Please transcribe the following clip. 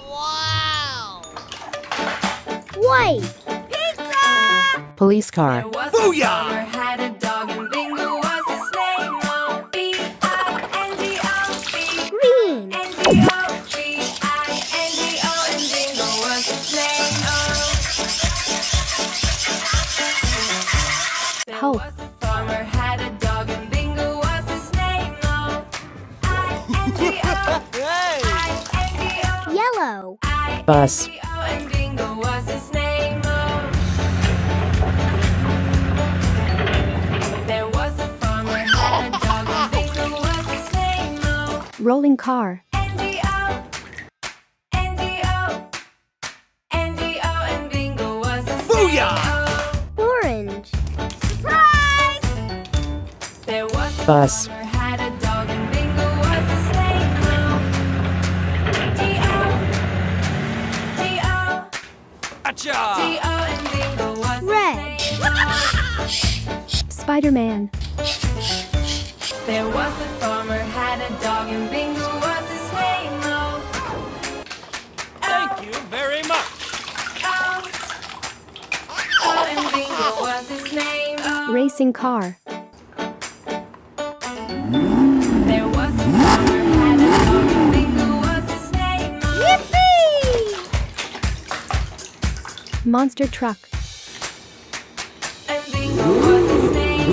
Wow! Wait! Pizza! Police car. Booyah! Had a dog and Bingo was his name. Oh, B-I-N-G-O-B. Green! N-G-O-B-I-N-G-O and Bingo was his name. There Hope. was a farmer had a dog and Bingo was his name. Oh, I-N-G-O. Yellow! Bus. And Bingo was his name. Oh. There was a farmer had a dog and Bingo was his name. Oh. Rolling car. N-G-O, N-G-O, N-G-O and Bingo was his name. Oh. Orange! Surprise! There was a Bus. farmer had a dog and Bingo was his name. Oh. G-O, G-O, Gotcha! G-O and Bingo was his Red. name. Oh. Spider-Man. There was a farmer had a dog and Bingo was his name. Oh. Thank you very much. Oh. Oh, and Bingo was his name. Oh. Racing car. There was a farmer had a dog and Bingo was his name. Oh. Yippee! Monster truck. And Bingo was his name.